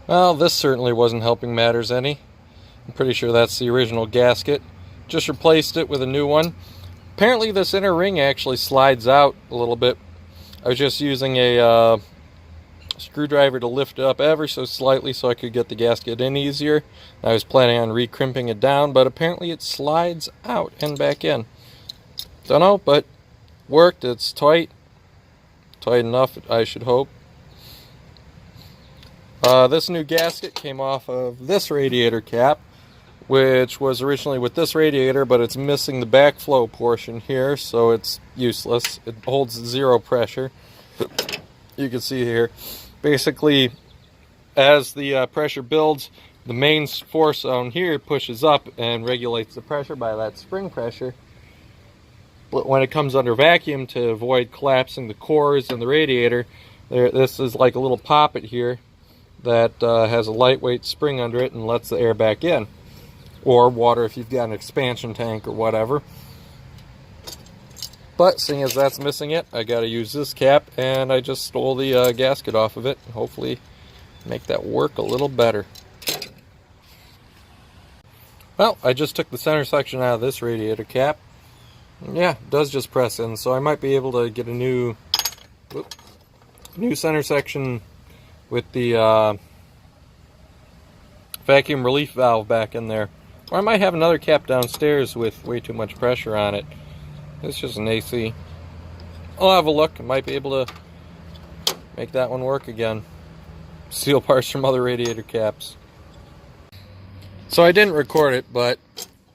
Well, this certainly wasn't helping matters any. I'm pretty sure that's the original gasket. Just replaced it with a new one. Apparently this inner ring actually slides out a little bit. I was just using a screwdriver to lift it up ever so slightly so I could get the gasket in easier. I was planning on re-crimping it down, but apparently it slides out and back in. Don't know, but worked. It's tight. Tight enough, I should hope. This new gasket came off of this radiator cap, which was originally with this radiator, but it's missing the backflow portion here, so it's useless. It holds zero pressure. You can see here. Basically, as the pressure builds, the main force zone here pushes up and regulates the pressure by that spring pressure. But when it comes under vacuum, to avoid collapsing the cores in the radiator, this is like a little poppet here that has a lightweight spring under it and lets the air back in. Or water if you've got an expansion tank or whatever. But seeing as that's missing it, I gotta use this cap, and I just stole the gasket off of it. Hopefully make that work a little better. Well, I just took the center section out of this radiator cap. Yeah, it does just press in, so I might be able to get a new center section with the vacuum relief valve back in there. Or I might have another cap downstairs with way too much pressure on it. It's just an AC. I'll have a look. I might be able to make that one work again. Steal parts from other radiator caps. So I didn't record it, but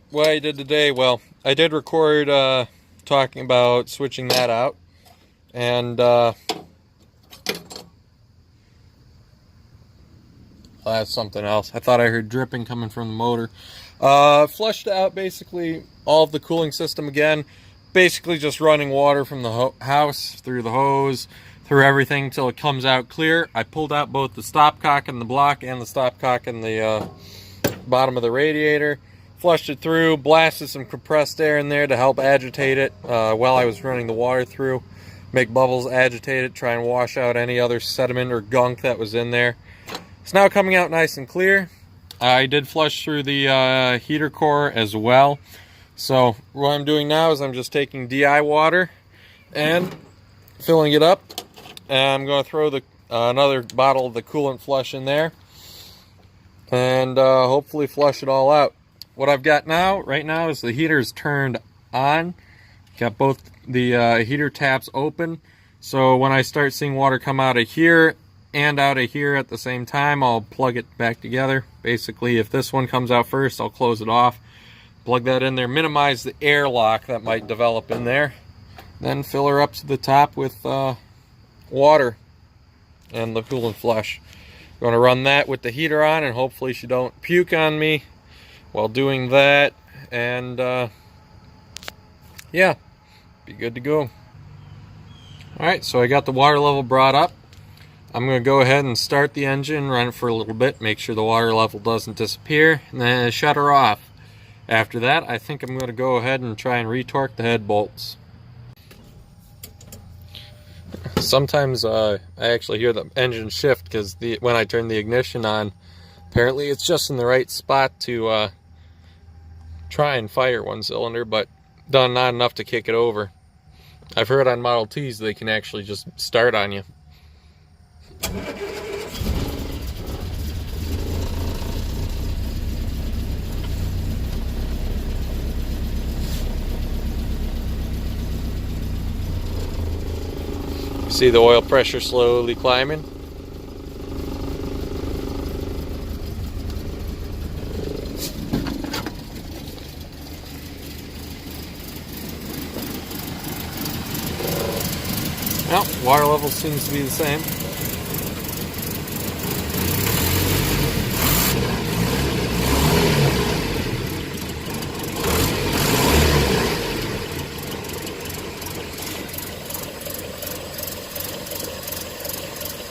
what I did today, well, I did record talking about switching that out. And that's something else. I thought I heard dripping coming from the motor. Flushed out basically all of the cooling system again. Basically just running water from the house through the hose, through everything until it comes out clear. I pulled out both the stopcock in the block and the stopcock in the bottom of the radiator. Flushed it through, blasted some compressed air in there to help agitate it while I was running the water through. Make bubbles, agitate it, try and wash out any other sediment or gunk that was in there. It's now coming out nice and clear. I did flush through the heater core as well. So what I'm doing now is I'm just taking DI water and filling it up. And I'm going to throw another bottle of the coolant flush in there. And hopefully flush it all out. What I've got right now is the heater's turned on. Got both the heater taps open. So when I start seeing water come out of here and out of here at the same time, I'll plug it back together. Basically, if this one comes out first, I'll close it off, plug that in there, minimize the airlock that might develop in there, then fill her up to the top with water and the coolant flush. Going to run that with the heater on, and hopefully she don't puke on me while doing that, and yeah, be good to go. Alright, so I got the water level brought up. I'm going to go ahead and start the engine, run it for a little bit, make sure the water level doesn't disappear, and then shut her off. After that, I think I'm going to go ahead and try and retorque the head bolts. Sometimes I actually hear the engine shift because when I turn the ignition on, apparently it's just in the right spot to try and fire one cylinder, but not enough to kick it over. I've heard on Model Ts they can actually just start on you. See the oil pressure slowly climbing. Well, water level seems to be the same.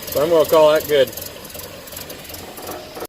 So I'm going to call that good.